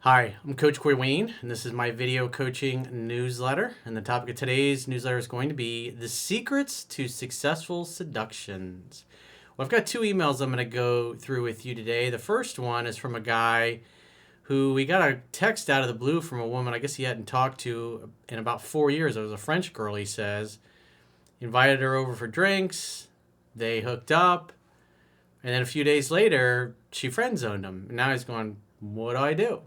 Hi, I'm Coach Corey Wayne, and this is my video coaching newsletter. And the topic of today's newsletter is going to be the secrets to successful seductions. Well, I've got two emails I'm going to go through with you today. The first one is from a guy who we got a text out of the blue from a woman I guess he hadn't talked to in about 4 years. It was a French girl, he says. He invited her over for drinks. They hooked up. And then a few days later, she friend zoned him. And now he's going, what do I do?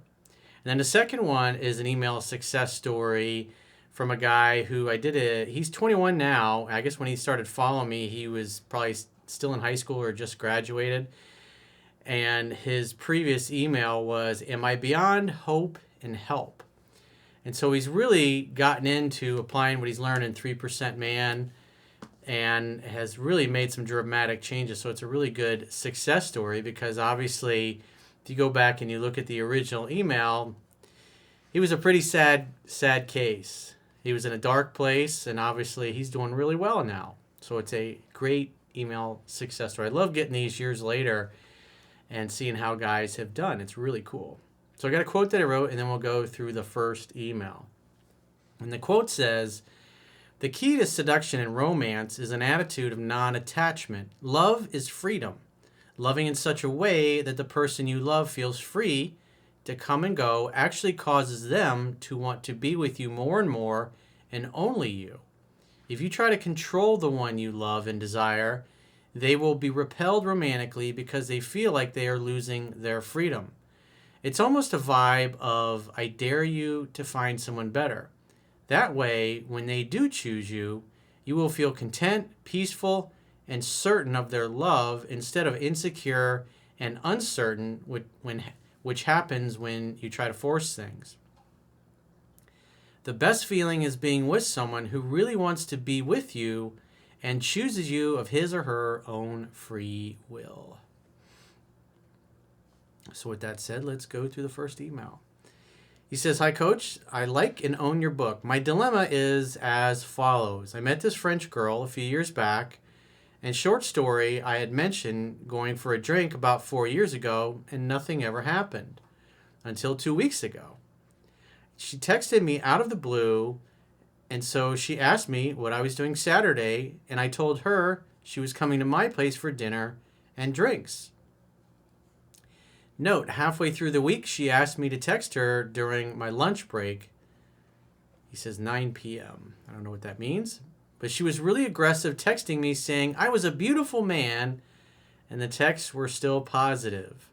And then the second one is an email success story from a guy who he's 21 now. I guess when he started following me, he was probably still in high school or just graduated. And his previous email was, am I beyond hope and help? And so he's really gotten into applying what he's learned in 3% Man and has really made some dramatic changes. So it's a really good success story because obviously if you go back and you look at the original email, he was a pretty sad case. He was in a dark place, and obviously he's doing really well now. So it's a great email success story. I love getting these years later and seeing how guys have done. It's really cool. So I got a quote that I wrote, and then we'll go through the first email. And the quote says, the key to seduction and romance is an attitude of non-attachment. Love is freedom. Loving in such a way that the person you love feels free to come and go actually causes them to want to be with you more and more and only you. If you try to control the one you love and desire, they will be repelled romantically because they feel like they are losing their freedom. It's almost a vibe of, I dare you to find someone better. That way, when they do choose you, you will feel content, peaceful, and certain of their love instead of insecure and uncertain, which happens when you try to force things. The best feeling is being with someone who really wants to be with you and chooses you of his or her own free will. So with that said, let's go through the first email. He says, hi, Coach. I like and own your book. My dilemma is as follows. I met this French girl a few years back. And short story, I had mentioned going for a drink about 4 years ago, and nothing ever happened until 2 weeks ago. She texted me out of the blue, and so she asked me what I was doing Saturday, and I told her she was coming to my place for dinner and drinks. Note, halfway through the week, she asked me to text her during my lunch break. He says 9 p.m. I don't know what that means. But she was really aggressive, texting me saying I was a beautiful man, and the texts were still positive.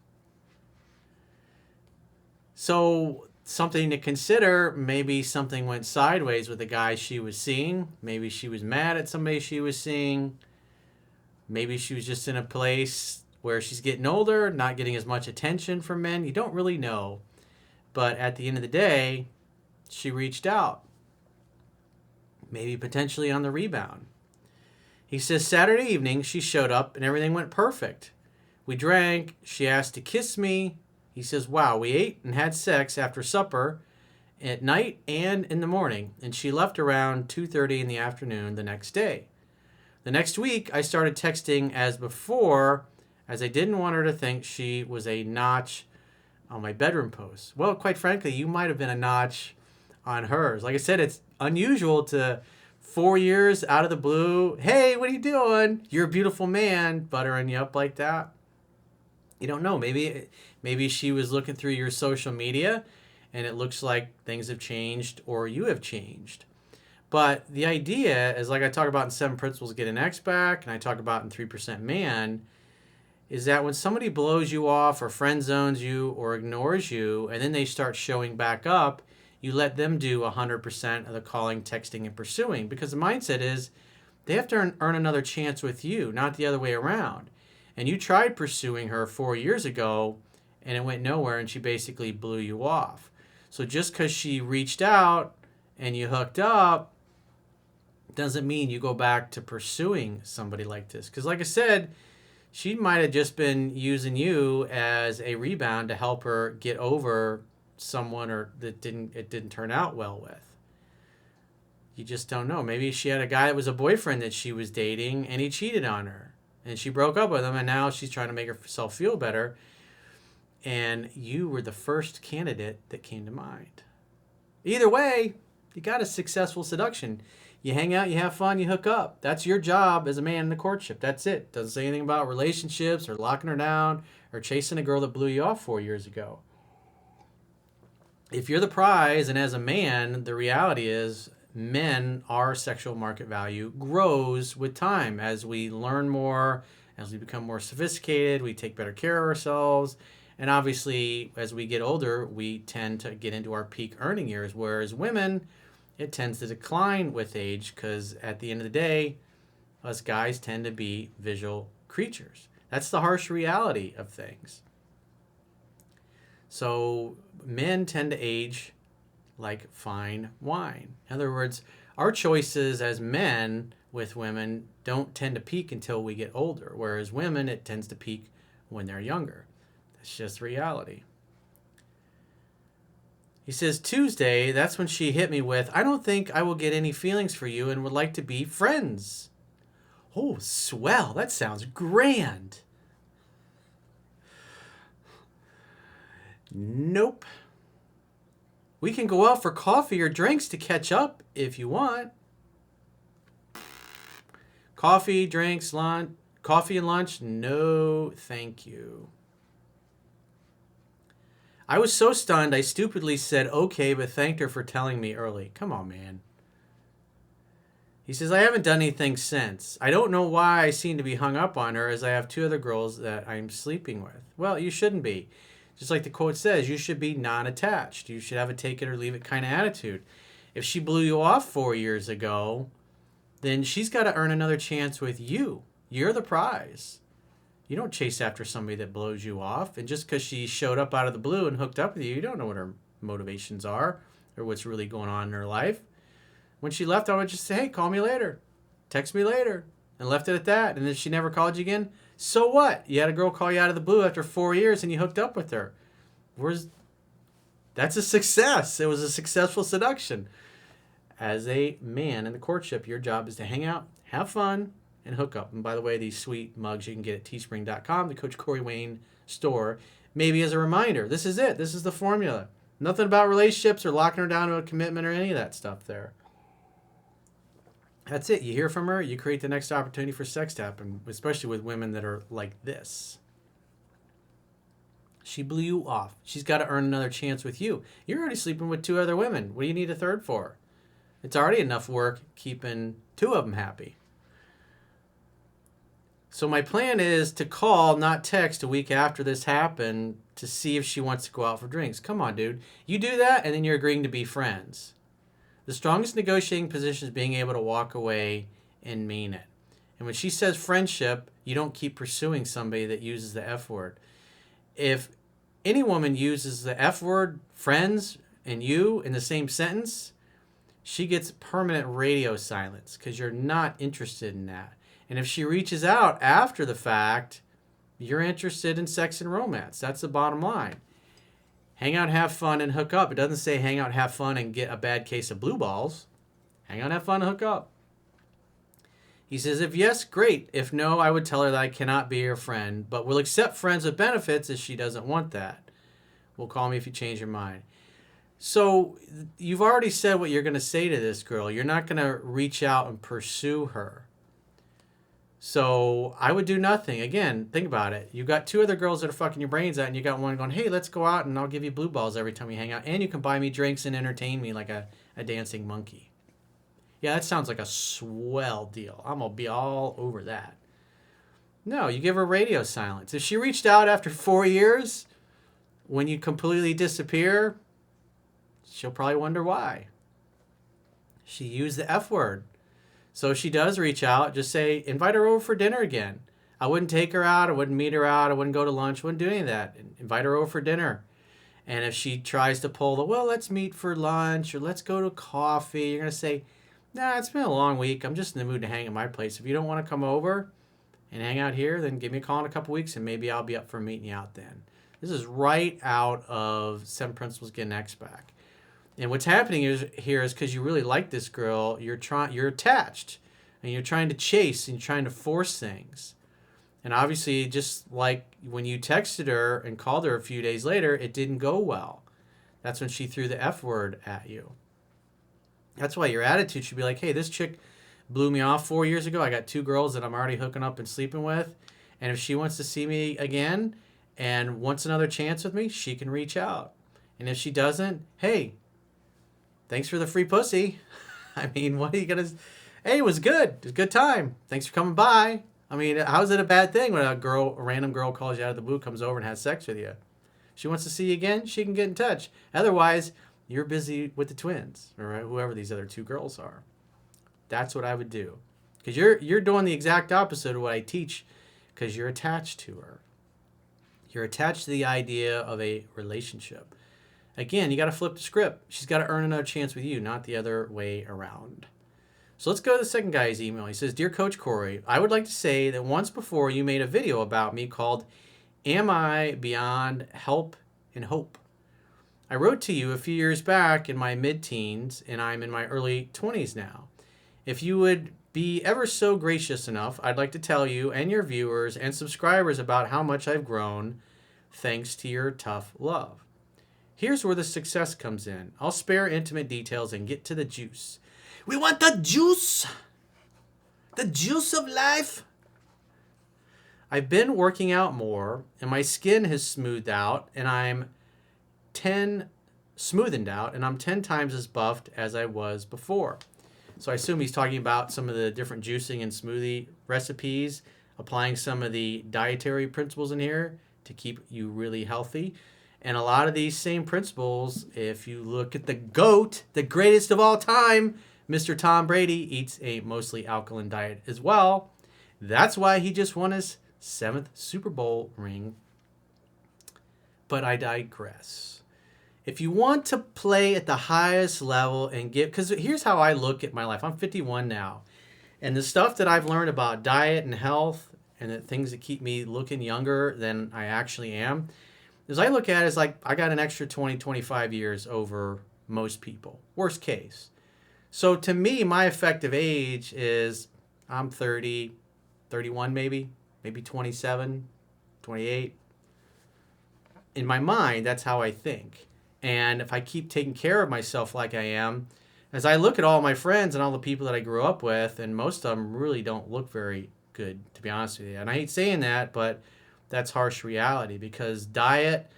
So something to consider, maybe something went sideways with the guy she was seeing. Maybe she was mad at somebody she was seeing. Maybe she was just in a place where she's getting older, not getting as much attention from men. You don't really know. But at the end of the day, she reached out. Maybe potentially on the rebound. He says Saturday evening she showed up and everything went perfect. We drank. She asked to kiss me. He says, wow, we ate and had sex after supper at night and in the morning. And she left around 2:30 in the afternoon the next day. The next week I started texting as before as I didn't want her to think she was a notch on my bedroom post. Well, quite frankly, you might have been a notch on hers. Like I said, it's unusual to 4 years out of the blue, hey, what are you doing? You're a beautiful man, buttering you up like that. You don't know. Maybe she was looking through your social media and it looks like things have changed or you have changed. But the idea is, like I talk about in 7 Principles to Get an Ex Back, and I talk about in 3% Man, is that when somebody blows you off or friend zones you or ignores you and then they start showing back up, you let them do 100% of the calling, texting, and pursuing, because the mindset is they have to earn another chance with you, not the other way around. And you tried pursuing her 4 years ago, and it went nowhere, and she basically blew you off. So just because she reached out and you hooked up doesn't mean you go back to pursuing somebody like this. Because like I said, she might have just been using you as a rebound to help her get over someone or it didn't turn out well with. You just don't know. Maybe she had a guy that was a boyfriend that she was dating and he cheated on her and she broke up with him and now she's trying to make herself feel better. and you were the first candidate that came to mind. Either way, you got a successful seduction. You hang out, you have fun, you hook up. That's your job as a man in the courtship. That's it. Doesn't say anything about relationships or locking her down or chasing a girl that blew you off 4 years ago. If you're the prize, and as a man, the reality is our sexual market value grows with time. As we learn more, as we become more sophisticated, we take better care of ourselves. And obviously, as we get older, we tend to get into our peak earning years, whereas women, it tends to decline with age because at the end of the day, us guys tend to be visual creatures. That's the harsh reality of things. So men tend to age like fine wine. In other words, our choices as men with women don't tend to peak until we get older, whereas women, it tends to peak when they're younger. That's just reality. He says, Tuesday, that's when she hit me with, I don't think I will get any feelings for you and would like to be friends. Oh, swell. That sounds grand. Nope. We can go out for coffee or drinks to catch up if you want. Coffee, drinks, lunch, coffee and lunch? No, thank you. I was so stunned, I stupidly said okay, but thanked her for telling me early. Come on, man. He says, I haven't done anything since. I don't know why I seem to be hung up on her, as I have 2 other girls that I'm sleeping with. Well, you shouldn't be. Just like the quote says, you should be non-attached. You should have a take it or leave it kind of attitude. If she blew you off 4 years ago, then she's got to earn another chance with you. You're the prize. You don't chase after somebody that blows you off. And just because she showed up out of the blue and hooked up with you, you don't know what her motivations are or what's really going on in her life. When she left, I would just say, hey, call me later. Text me later. And left it at that. And then she never called you again. So what? You had a girl call you out of the blue after 4 years and you hooked up with her. That's a success. It was a successful seduction. As a man in the courtship, your job is to hang out, have fun, and hook up. And by the way, these sweet mugs you can get at teespring.com, the Coach Corey Wayne store. Maybe as a reminder, this is it. This is the formula. Nothing about relationships or locking her down to a commitment or any of that stuff there. That's it. You hear from her, you create the next opportunity for sex to happen, especially with women that are like this. She blew you off. She's got to earn another chance with you. You're already sleeping with 2 other women. What do you need a third for? It's already enough work keeping 2 of them happy. So my plan is to call, not text, a week after this happened to see if she wants to go out for drinks. Come on, dude. You do that, and then you're agreeing to be friends. The strongest negotiating position is being able to walk away and mean it. And when she says friendship, you don't keep pursuing somebody that uses the F word. If any woman uses the F word, friends, and you in the same sentence, she gets permanent radio silence because you're not interested in that. And if she reaches out after the fact, you're interested in sex and romance. That's the bottom line. Hang out, have fun, and hook up. It doesn't say hang out, have fun, and get a bad case of blue balls. Hang out, have fun, and hook up. He says, if yes, great. If no, I would tell her that I cannot be your friend, but will accept friends with benefits if she doesn't want that. Will call me if you change your mind. So you've already said what you're going to say to this girl. You're not going to reach out and pursue her. So I would do nothing. Again, think about it. You got 2 other girls that are fucking your brains out, and you got one going, hey, let's go out and I'll give you blue balls every time we hang out. And you can buy me drinks and entertain me like a dancing monkey. Yeah, that sounds like a swell deal. I'm going to be all over that. No, you give her radio silence. If she reached out after 4 years, when you completely disappear, she'll probably wonder why. She used the F word. So if she does reach out, just say, invite her over for dinner again. I wouldn't take her out. I wouldn't meet her out. I wouldn't go to lunch. Wouldn't do any of that. Invite her over for dinner. And if she tries to pull the, well, let's meet for lunch or let's go to coffee, you're going to say, nah, it's been a long week. I'm just in the mood to hang at my place. If you don't want to come over and hang out here, then give me a call in a couple weeks and maybe I'll be up for meeting you out then. This is right out of 7 Principles Get an X Back. And what's happening is because you really like this girl, you're attached, and you're trying to chase and you're trying to force things. And obviously, just like when you texted her and called her a few days later, it didn't go well. That's when she threw the F word at you. That's why your attitude should be like, hey, this chick blew me off 4 years ago. I got 2 girls that I'm already hooking up and sleeping with. And if she wants to see me again and wants another chance with me, she can reach out. And if she doesn't, hey, thanks for the free pussy. I mean, what are you going to... Hey, it was good. It was a good time. Thanks for coming by. I mean, how's it a bad thing when a random girl calls you out of the blue, comes over and has sex with you? She wants to see you again, she can get in touch. Otherwise, you're busy with the twins or whoever these other 2 girls are. That's what I would do. Because you're doing the exact opposite of what I teach, because you're attached to her. You're attached to the idea of a relationship. Again, you got to flip the script. She's got to earn another chance with you, not the other way around. So let's go to the second guy's email. He says, Dear Coach Corey, I would like to say that once before you made a video about me called Am I Beyond Help and Hope? I wrote to you a few years back in my mid-teens, and I'm in my early 20s now. If you would be ever so gracious enough, I'd like to tell you and your viewers and subscribers about how much I've grown thanks to your tough love. Here's where the success comes in. I'll spare intimate details and get to the juice. We want the juice! The juice of life! I've been working out more, and my skin has smoothed out, and I'm 10 times as buffed as I was before. So I assume he's talking about some of the different juicing and smoothie recipes, applying some of the dietary principles in here to keep you really healthy. And a lot of these same principles, if you look at the GOAT, the greatest of all time, Mr. Tom Brady eats a mostly alkaline diet as well. That's why he just won his 7th Super Bowl ring. But I digress. If you want to play at the highest level and get... Because here's how I look at my life. I'm 51 now. And the stuff that I've learned about diet and health and the things that keep me looking younger than I actually am, as I look at it, it's like I got an extra 20, 25 years over most people. Worst case. So to me, my effective age is I'm 30, 31 maybe 27, 28. In my mind, that's how I think. And if I keep taking care of myself like I am, as I look at all my friends and all the people that I grew up with, and most of them really don't look very good, to be honest with you. And I hate saying that, but that's harsh reality, because diet,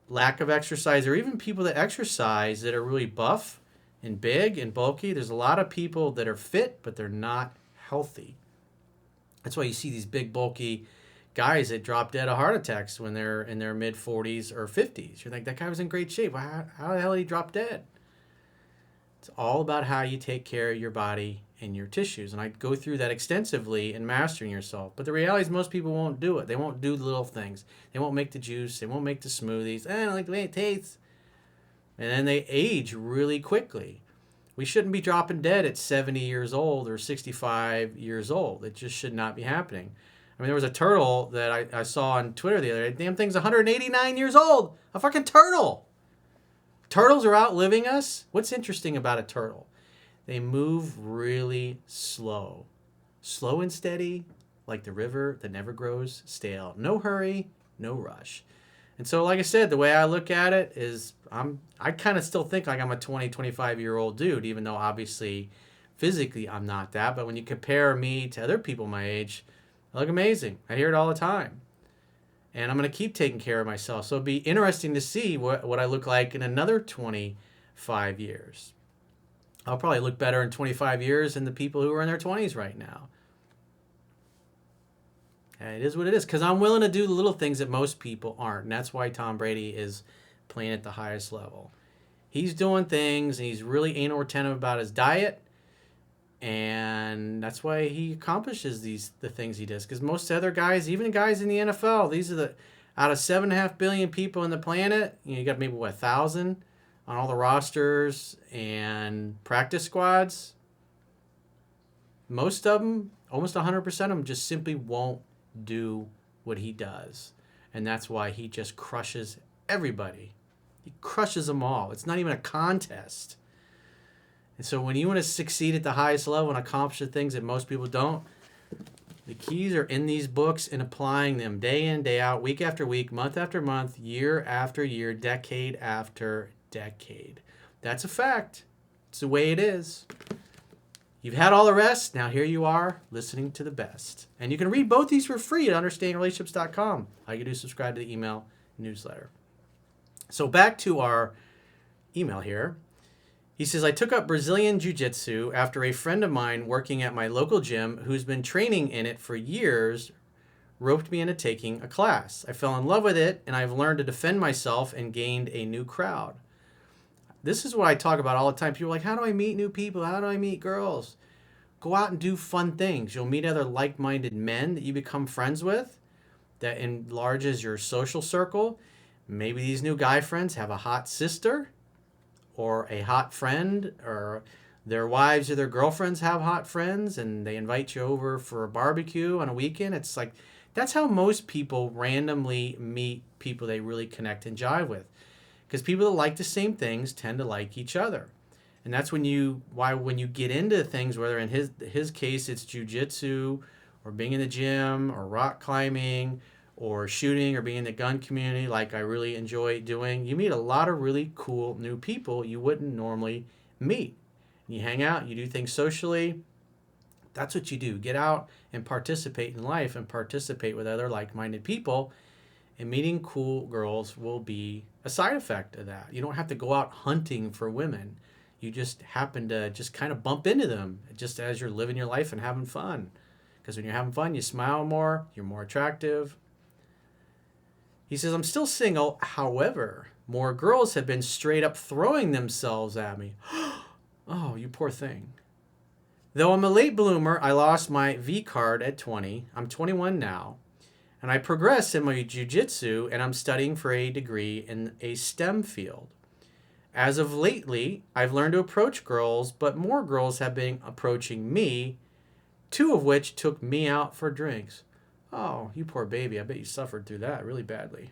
lack of exercise, or even people that exercise that are really buff and big and bulky, there's a lot of people that are fit, but they're not healthy. That's why you see these big, bulky guys that drop dead of heart attacks when they're in their mid-40s or 50s. You're like, that guy was in great shape. How the hell did he drop dead? It's all about how you take care of your body and your tissues. And I go through that extensively in Mastering Yourself. But the reality is most people won't do it. They won't do the little things. They won't make the juice. They won't make the smoothies. I don't like the way it tastes. And then they age really quickly. We shouldn't be dropping dead at 70 years old or 65 years old. It just should not be happening. I mean, there was a turtle that I saw on Twitter the other day. Damn thing's 189 years old. A fucking turtle. Turtles are outliving us. What's interesting about a turtle? They move really slow. Slow and steady, like the river that never grows stale. No hurry, no rush. And so, like I said, the way I look at it is I kind of still think like I'm a 20, 25-year-old dude, even though obviously physically I'm not that. But when you compare me to other people my age, I look amazing. I hear it all the time. And I'm going to keep taking care of myself. So it'll be interesting to see what I look like in another 25 years. I'll probably look better in 25 years than the people who are in their 20s right now. And it is what it is, because I'm willing to do the little things that most people aren't. And that's why Tom Brady is playing at the highest level. He's doing things, and he's really anal retentive about his diet. And that's why he accomplishes the things he does. Because most other guys, even guys in the NFL, these are out of 7.5 billion people on the planet, you got maybe 1,000 on all the rosters and practice squads. Most of them, almost 100% of them, just simply won't do what he does. And that's why he just crushes everybody. He crushes them all. It's not even a contest. And so when you want to succeed at the highest level and accomplish the things that most people don't, The keys are in these books and applying them day in, day out, week after week, month after month, year after year, decade after decade. That's a fact. It's the way it is. You've had all the rest. Now here you are listening to the best. And you can read both these for free at understandingrelationships.com. All you do is subscribe to the email newsletter. So back to our email here. He says, I took up Brazilian Jiu-Jitsu after a friend of mine working at my local gym who's been training in it for years roped me into taking a class. I fell in love with it, and I've learned to defend myself and gained a new crowd. This is what I talk about all the time. People are like, how do I meet new people? How do I meet girls? Go out and do fun things. You'll meet other like-minded men that you become friends with. That enlarges your social circle. Maybe these new guy friends have a hot sister or a hot friend, or their wives or their girlfriends have hot friends and they invite you over for a barbecue on a weekend. It's like, that's how most people randomly meet people they really connect and jive with. Because people that like the same things tend to like each other. And that's when you get into things, whether in his case it's jiu-jitsu or being in the gym or rock climbing or shooting or being in the gun community like I really enjoy doing, you meet a lot of really cool new people you wouldn't normally meet. You hang out, you do things socially. That's what you do. Get out and participate in life and participate with other like-minded people. And meeting cool girls will be a side effect of that. You don't have to go out hunting for women. You just happen to just kind of bump into them just as you're living your life and having fun. Because when you're having fun, you smile more, you're more attractive. He says, I'm still single. However, more girls have been straight up throwing themselves at me. Oh, you poor thing. Though I'm a late bloomer, I lost my V card at 20. I'm 21 now. And I progressed in my jiu-jitsu, and I'm studying for a degree in a STEM field. As of lately, I've learned to approach girls, but more girls have been approaching me, 2 of which took me out for drinks. Oh, you poor baby. I bet you suffered through that really badly.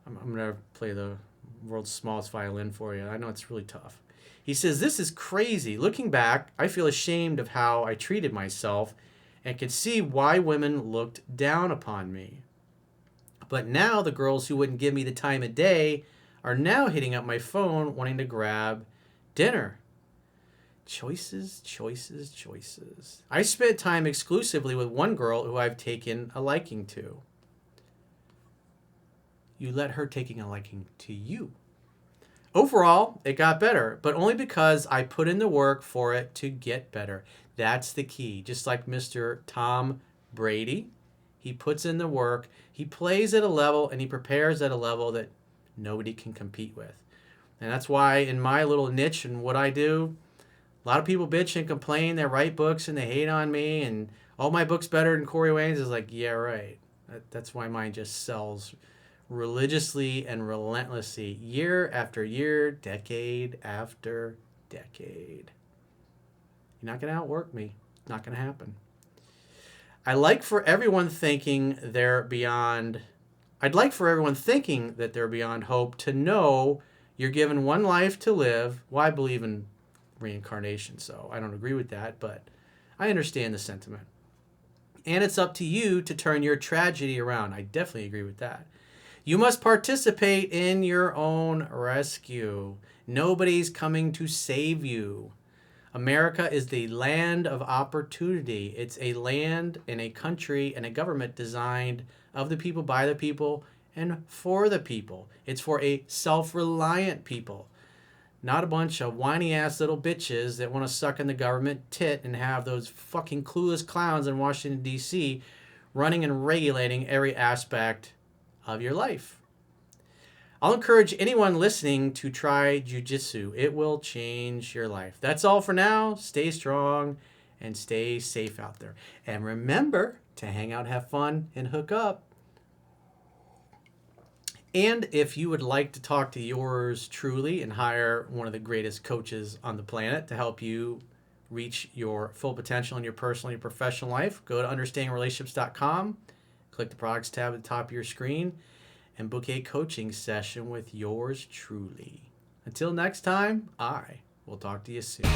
I'm going to play the world's smallest violin for you. I know it's really tough. He says, this is crazy. Looking back, I feel ashamed of how I treated myself and could see why women looked down upon me. But now the girls who wouldn't give me the time of day are now hitting up my phone wanting to grab dinner. Choices, choices, choices. I spent time exclusively with one girl who I've taken a liking to. You let her taking a liking to you. Overall, it got better, but only because I put in the work for it to get better. That's the key. Just like Mr. Tom Brady, he puts in the work, he plays at a level, and he prepares at a level that nobody can compete with. And that's why in my little niche and what I do, a lot of people bitch and complain, they write books and they hate on me, and all my books better than Corey Wayne's is like, yeah, right. That's why mine just sells religiously and relentlessly, year after year, decade after decade. You're not going to outwork me. It's not going to happen. I'd like for everyone thinking that they're beyond hope to know you're given one life to live. Well, I believe in reincarnation, so I don't agree with that, but I understand the sentiment. And it's up to you to turn your tragedy around. I definitely agree with that. You must participate in your own rescue. Nobody's coming to save you. America is the land of opportunity. It's a land and a country and a government designed of the people, by the people, and for the people. It's for a self-reliant people. Not a bunch of whiny-ass little bitches that want to suck in the government tit and have those fucking clueless clowns in Washington, D.C. running and regulating every aspect of your life. I'll encourage anyone listening to try jiu-jitsu. It will change your life. That's all for now. Stay strong and stay safe out there. And remember to hang out, have fun, and hook up. And if you would like to talk to yours truly and hire one of the greatest coaches on the planet to help you reach your full potential in your personal and your professional life, go to understandingrelationships.com, click the products tab at the top of your screen, and book a coaching session with yours truly. Until next time, I will talk to you soon.